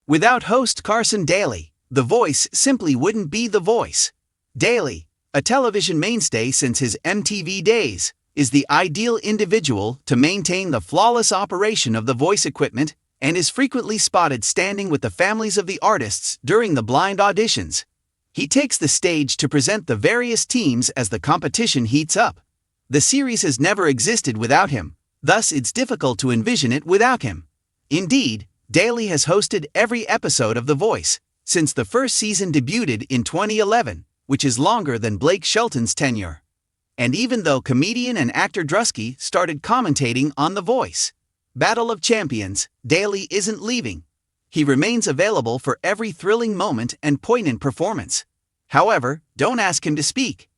Without host Carson Daly, The Voice simply wouldn't be The Voice. Daly, a television mainstay since his MTV days, is the ideal individual to maintain the flawless operation of the voice equipment and is frequently spotted standing with the families of the artists during the blind auditions. He takes the stage to present the various teams as the competition heats up. The series has never existed without him, thus it's difficult to envision it without him. Indeed, Daly has hosted every episode of The Voice since the first season debuted in 2011, which is longer than Blake Shelton's tenure. And even though comedian and actor Drusky started commentating on The Voice Battle of Champions, Daly isn't leaving. He remains available for every thrilling moment and poignant performance. However, don't ask him to speak.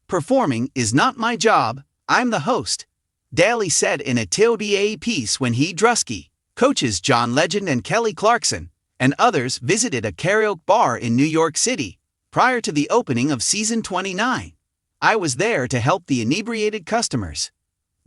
"Performing is not my job, I'm the host," Daly said in a TODA piece when he, Drusky, coaches John Legend and Kelly Clarkson, and others visited a karaoke bar in New York City prior to the opening of season 29. "I was there to help the inebriated customers."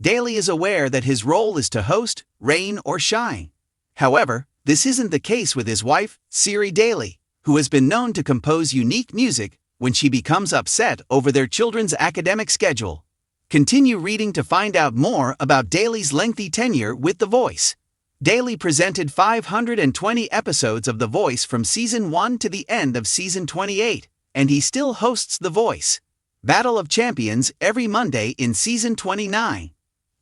Daly is aware that his role is to host, rain or shine. However, this isn't the case with his wife, Siri Daly, who has been known to compose unique music when she becomes upset over their children's academic schedule. Continue reading to find out more about Daly's lengthy tenure with The Voice. Daly presented 520 episodes of The Voice from season 1 to the end of season 28, and he still hosts The Voice Battle of Champions every Monday in season 29.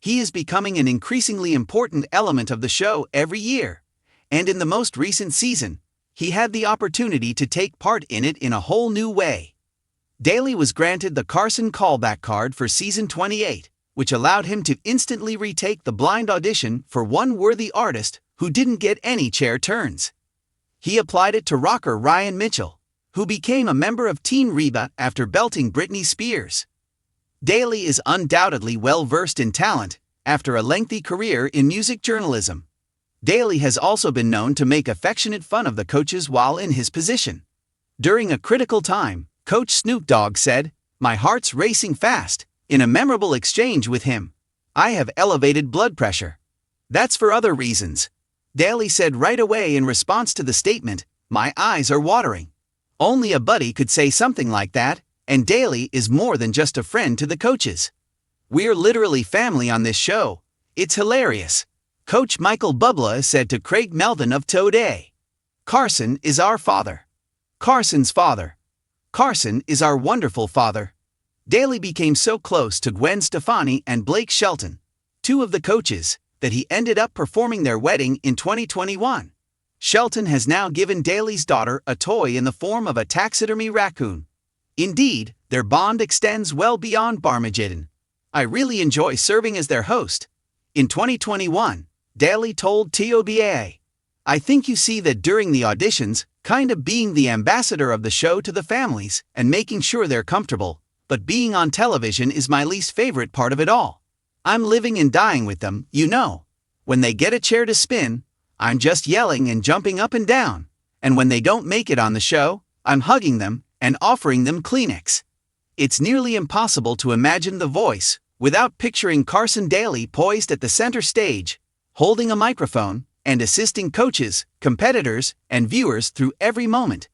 He is becoming an increasingly important element of the show every year, and in the most recent season, he had the opportunity to take part in it in a whole new way. Daly was granted the Carson callback card for season 28, which allowed him to instantly retake the blind audition for one worthy artist who didn't get any chair turns. He applied it to rocker Ryan Mitchell, who became a member of Team Reba after belting Britney Spears. Daly is undoubtedly well-versed in talent after a lengthy career in music journalism. Daly has also been known to make affectionate fun of the coaches while in his position. During a critical time, Coach Snoop Dogg said, "My heart's racing fast," in a memorable exchange with him. "I have elevated blood pressure. That's for other reasons," Daly said right away in response to the statement, "My eyes are watering." Only a buddy could say something like that, and Daly is more than just a friend to the coaches. "We're literally family on this show. It's hilarious," Coach Michael Bubla said to Craig Melvin of Today. "Carson is our father. Carson's father. Carson is our wonderful father." Daly became so close to Gwen Stefani and Blake Shelton, two of the coaches, that he ended up performing their wedding in 2021. Shelton has now given Daly's daughter a toy in the form of a taxidermy raccoon. Indeed, their bond extends well beyond Barmageddon. "I really enjoy serving as their host." In 2021, Daly told TOBA, "I think you see that during the auditions, kind of being the ambassador of the show to the families and making sure they're comfortable, but being on television is my least favorite part of it all. I'm living and dying with them, you know. When they get a chair to spin, I'm just yelling and jumping up and down, and when they don't make it on the show, I'm hugging them and offering them Kleenex. It's nearly impossible to imagine The Voice without picturing Carson Daly poised at the center stage, holding a microphone and assisting coaches, competitors, and viewers through every moment."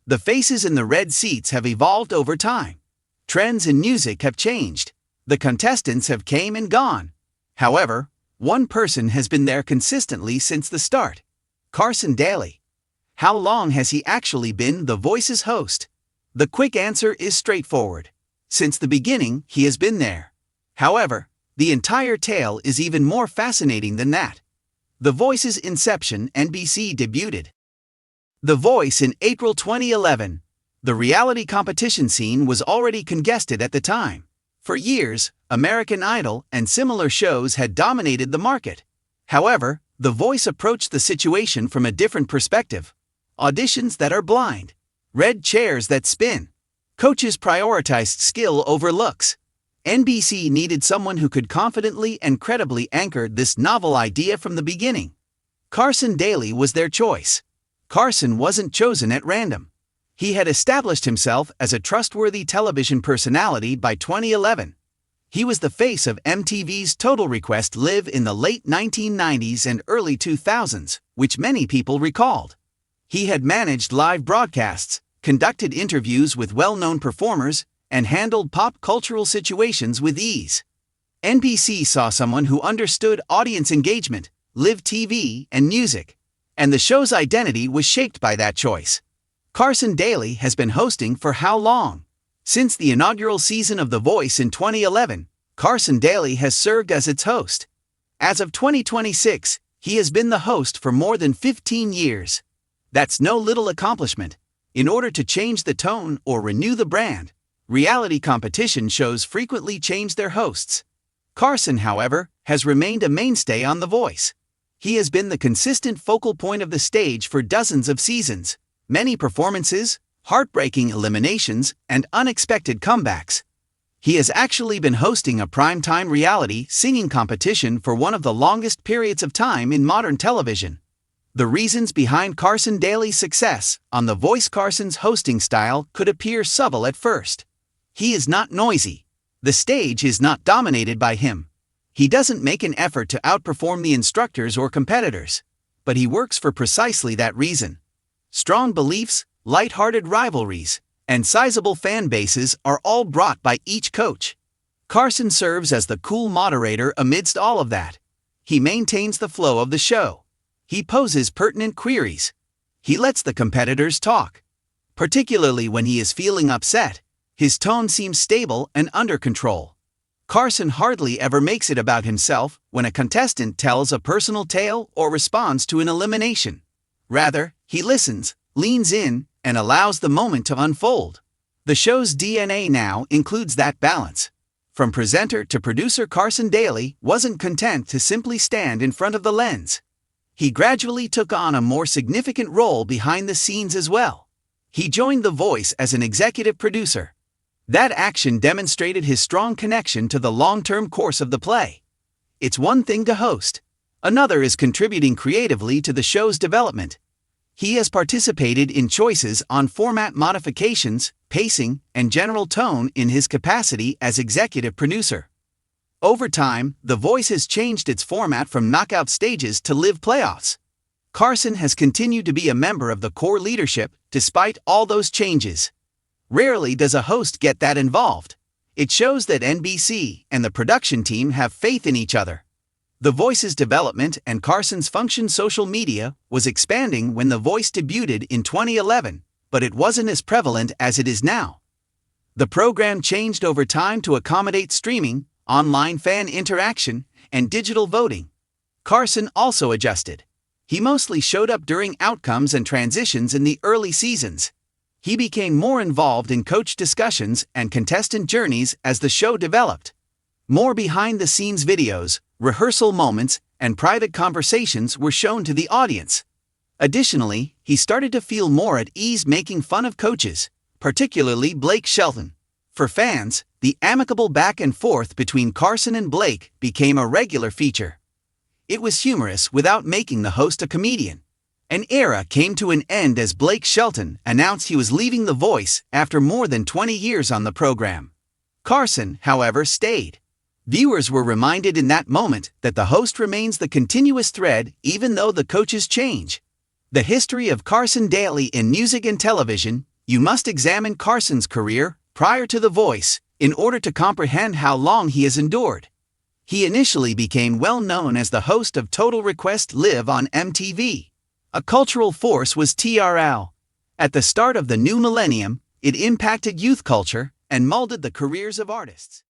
The faces in the red seats have evolved over time. Trends in music have changed. The contestants have came and gone. However, one person has been there consistently since the start: Carson Daly. How long has he actually been The Voice's host? The quick answer is straightforward. Since the beginning, he has been there. However, the entire tale is even more fascinating than that. The Voice's inception. NBC debuted The Voice in April 2011. The reality competition scene was already congested at the time. For years, American Idol and similar shows had dominated the market. However, The Voice approached the situation from a different perspective. Auditions that are blind. Red chairs that spin. Coaches prioritized skill over looks. NBC needed someone who could confidently and credibly anchor this novel idea from the beginning. Carson Daly was their choice. Carson wasn't chosen at random. He had established himself as a trustworthy television personality by 2011. He was the face of MTV's Total Request Live in the late 1990s and early 2000s, which many people recalled. He had managed live broadcasts, conducted interviews with well-known performers, and handled pop cultural situations with ease. NBC saw someone who understood audience engagement, live TV, and music, and the show's identity was shaped by that choice. Carson Daly has been hosting for how long? Since the inaugural season of The Voice in 2011, Carson Daly has served as its host. As of 2026, he has been the host for more than 15 years. That's no little accomplishment. In order to change the tone or renew the brand, reality competition shows frequently change their hosts. Carson, however, has remained a mainstay on The Voice. He has been the consistent focal point of the stage for dozens of seasons, many performances, heartbreaking eliminations, and unexpected comebacks. He has actually been hosting a primetime reality singing competition for one of the longest periods of time in modern television. The reasons behind Carson Daly's success on The Voice. Carson's hosting style could appear subtle at first. He is not noisy. The stage is not dominated by him. He doesn't make an effort to outperform the instructors or competitors, but he works for precisely that reason. Strong beliefs, light-hearted rivalries, and sizable fan bases are all brought by each coach. Carson serves as the cool moderator amidst all of that. He maintains the flow of the show. He poses pertinent queries. He lets the competitors talk. Particularly when he is feeling upset, his tone seems stable and under control. Carson hardly ever makes it about himself when a contestant tells a personal tale or responds to an elimination. Rather, he listens, leans in, and allows the moment to unfold. The show's DNA now includes that balance. From presenter to producer, Carson Daly wasn't content to simply stand in front of the lens. He gradually took on a more significant role behind the scenes as well. He joined The Voice as an executive producer. That action demonstrated his strong connection to the long-term course of the play. It's one thing to host. Another is contributing creatively to the show's development. He has participated in choices on format modifications, pacing, and general tone in his capacity as executive producer. Over time, The Voice has changed its format from knockout stages to live playoffs. Carson has continued to be a member of the core leadership despite all those changes. Rarely does a host get that involved. It shows that NBC and the production team have faith in each other. The Voice's development and Carson's function. Social media was expanding when The Voice debuted in 2011, but it wasn't as prevalent as it is now. The program changed over time to accommodate streaming, online fan interaction, and digital voting. Carson also adjusted. He mostly showed up during outcomes and transitions in the early seasons. He became more involved in coach discussions and contestant journeys as the show developed. More behind-the-scenes videos, rehearsal moments, and private conversations were shown to the audience. Additionally, he started to feel more at ease making fun of coaches, particularly Blake Shelton. For fans, the amicable back and forth between Carson and Blake became a regular feature. It was humorous without making the host a comedian. An era came to an end as Blake Shelton announced he was leaving The Voice after more than 20 years on the program. Carson, however, stayed. Viewers were reminded in that moment that the host remains the continuous thread even though the coaches change. The history of Carson Daly in music and television. You must examine Carson's career prior to The Voice in order to comprehend how long he has endured. He initially became well known as the host of Total Request Live on MTV. A cultural force was TRL. At the start of the new millennium, it impacted youth culture and molded the careers of artists.